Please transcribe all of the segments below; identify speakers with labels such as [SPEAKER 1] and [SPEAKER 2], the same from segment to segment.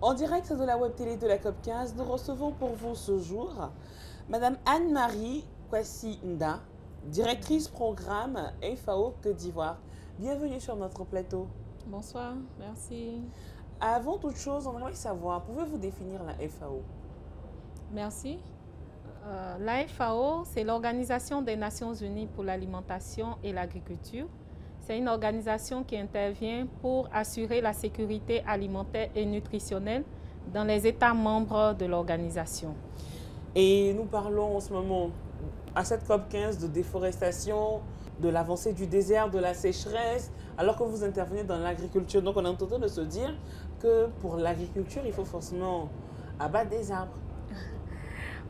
[SPEAKER 1] En direct de la web télé de la COP15, nous recevons pour vous ce jour Madame Anne-Marie Kwasi-Nda, directrice programme FAO Côte d'Ivoire. Bienvenue sur notre plateau.
[SPEAKER 2] Bonsoir, merci.
[SPEAKER 1] Avant toute chose, on aimerait savoir, pouvez-vous définir la FAO?
[SPEAKER 2] Merci. La FAO, c'est l'Organisation des Nations Unies pour l'alimentation et l'agriculture. C'est une organisation qui intervient pour assurer la sécurité alimentaire et nutritionnelle dans les États membres de l'organisation.
[SPEAKER 1] Et nous parlons en ce moment, à cette COP15, de déforestation, de l'avancée du désert, de la sécheresse, alors que vous intervenez dans l'agriculture. Donc on est en train de se dire que pour l'agriculture, il faut forcément abattre des arbres.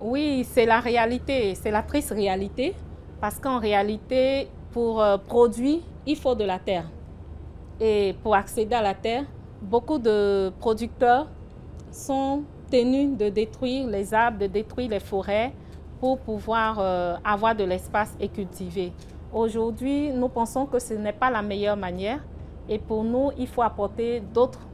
[SPEAKER 2] Oui, c'est la réalité, c'est la triste réalité, parce qu'en réalité, pour produire, il faut de la terre. Et pour accéder à la terre, beaucoup de producteurs sont tenus de détruire les arbres, de détruire les forêts pour pouvoir avoir de l'espace et cultiver. Aujourd'hui, nous pensons que ce n'est pas la meilleure manière et pour nous, il faut apporter d'autres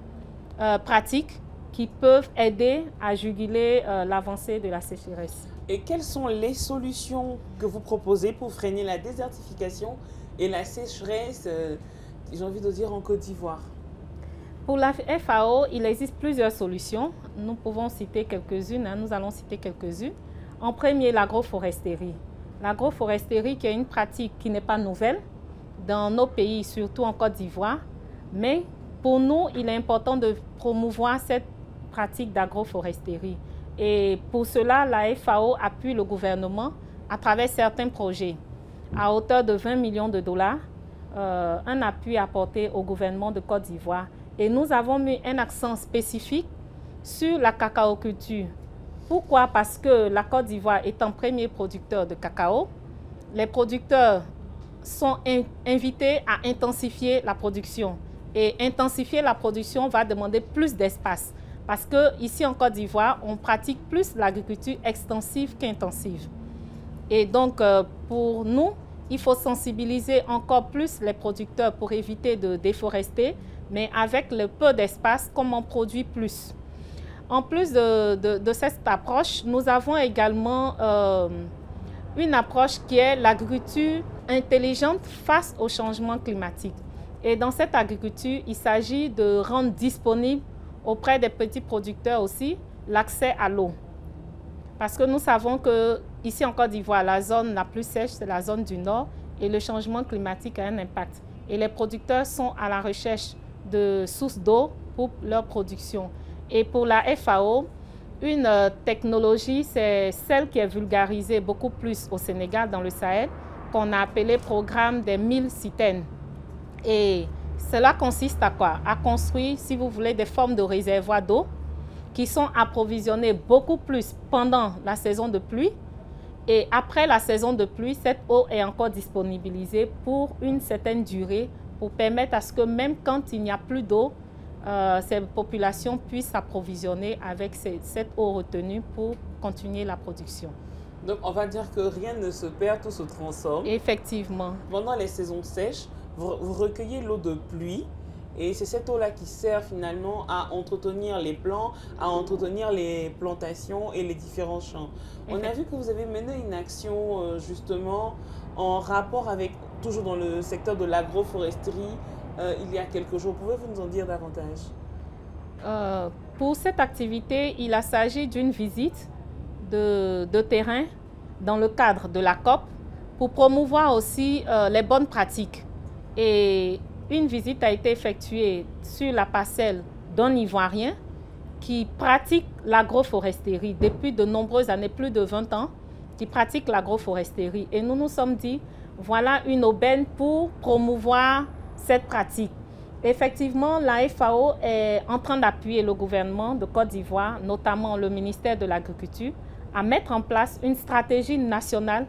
[SPEAKER 2] pratiques qui peuvent aider à juguler l'avancée de la sécheresse.
[SPEAKER 1] Et quelles sont les solutions que vous proposez pour freiner la désertification et la sécheresse, j'ai envie de dire, en Côte d'Ivoire?
[SPEAKER 2] Pour la FAO, il existe plusieurs solutions. Nous pouvons citer quelques-unes, nous allons citer quelques-unes. En premier, l'agroforesterie. L'agroforesterie qui est une pratique qui n'est pas nouvelle dans nos pays, surtout en Côte d'Ivoire. Mais pour nous, il est important de promouvoir cette pratique d'agroforesterie. Et pour cela, la FAO appuie le gouvernement à travers certains projets à hauteur de 20 millions de dollars, un appui apporté au gouvernement de Côte d'Ivoire. Et nous avons mis un accent spécifique sur la cacaoculture. Pourquoi? Parce que la Côte d'Ivoire étant premier producteur de cacao, les producteurs sont invités à intensifier la production. Et intensifier la production va demander plus d'espace. Parce qu'ici en Côte d'Ivoire, on pratique plus l'agriculture extensive qu'intensive. Et donc, pour nous, il faut sensibiliser encore plus les producteurs pour éviter de déforester, mais avec le peu d'espace, comment produire plus. En plus de cette approche, nous avons également une approche qui est l'agriculture intelligente face au changement climatique. Et dans cette agriculture, il s'agit de rendre disponible auprès des petits producteurs aussi l'accès à l'eau. Parce que nous savons qu'ici en Côte d'Ivoire, la zone la plus sèche, c'est la zone du nord et le changement climatique a un impact. Et les producteurs sont à la recherche de sources d'eau pour leur production. Et pour la FAO, une technologie, c'est celle qui est vulgarisée beaucoup plus au Sénégal, dans le Sahel, qu'on a appelé programme des 1000 citernes. Et cela consiste à quoi? À construire, si vous voulez, des formes de réservoirs d'eau qui sont approvisionnés beaucoup plus pendant la saison de pluie. Et après la saison de pluie, cette eau est encore disponibilisée pour une certaine durée pour permettre à ce que même quand il n'y a plus d'eau, ces populations puissent s'approvisionner avec cette eau retenue pour continuer la production.
[SPEAKER 1] Donc on va dire que rien ne se perd, tout se transforme.
[SPEAKER 2] Effectivement.
[SPEAKER 1] Pendant les saisons sèches, vous recueillez l'eau de pluie. Et c'est cette eau-là qui sert finalement à entretenir les plants, à entretenir les plantations et les différents champs. On a vu que vous avez mené une action justement en rapport avec, toujours dans le secteur de l'agroforesterie, il y a quelques jours. Pouvez-vous nous en dire davantage?
[SPEAKER 2] Pour cette activité, il s'agit d'une visite de terrain dans le cadre de la COP pour promouvoir aussi les bonnes pratiques. Et une visite a été effectuée sur la parcelle d'un Ivoirien qui pratique l'agroforesterie depuis de nombreuses années, plus de 20 ans, qui pratique l'agroforesterie. Et nous nous sommes dit, voilà une aubaine pour promouvoir cette pratique. Effectivement, la FAO est en train d'appuyer le gouvernement de Côte d'Ivoire, notamment le ministère de l'Agriculture, à mettre en place une stratégie nationale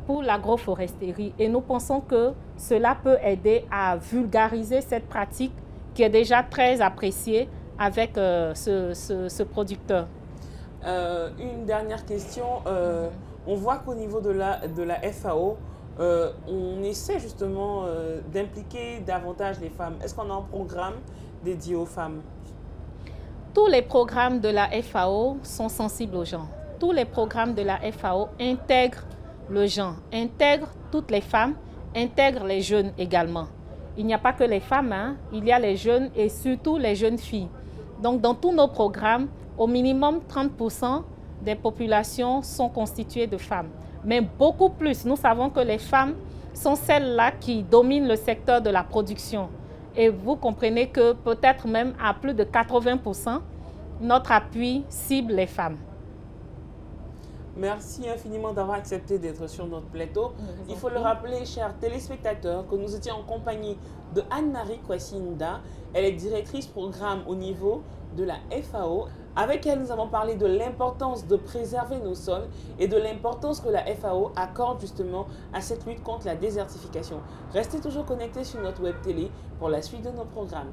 [SPEAKER 2] pour l'agroforesterie. Et nous pensons que cela peut aider à vulgariser cette pratique qui est déjà très appréciée avec ce producteur.
[SPEAKER 1] Une dernière question. On voit qu'au niveau de la FAO, on essaie justement d'impliquer davantage les femmes. Est-ce qu'on a un programme dédié aux femmes?
[SPEAKER 2] Tous les programmes de la FAO sont sensibles aux gens. Tous les programmes de la FAO intègrent le genre, intègrent toutes les femmes, intègrent les jeunes également. Il n'y a pas que les femmes, hein, il y a les jeunes et surtout les jeunes filles. Donc dans tous nos programmes, au minimum 30% des populations sont constituées de femmes. Mais beaucoup plus, nous savons que les femmes sont celles-là qui dominent le secteur de la production. Et vous comprenez que peut-être même à plus de 80%, notre appui cible les femmes.
[SPEAKER 1] Merci infiniment d'avoir accepté d'être sur notre plateau. Il faut le rappeler, chers téléspectateurs, que nous étions en compagnie de Anne-Marie Kwasi-Nda. Elle est directrice programme au niveau de la FAO. Avec elle, nous avons parlé de l'importance de préserver nos sols et de l'importance que la FAO accorde justement à cette lutte contre la désertification. Restez toujours connectés sur notre web télé pour la suite de nos programmes.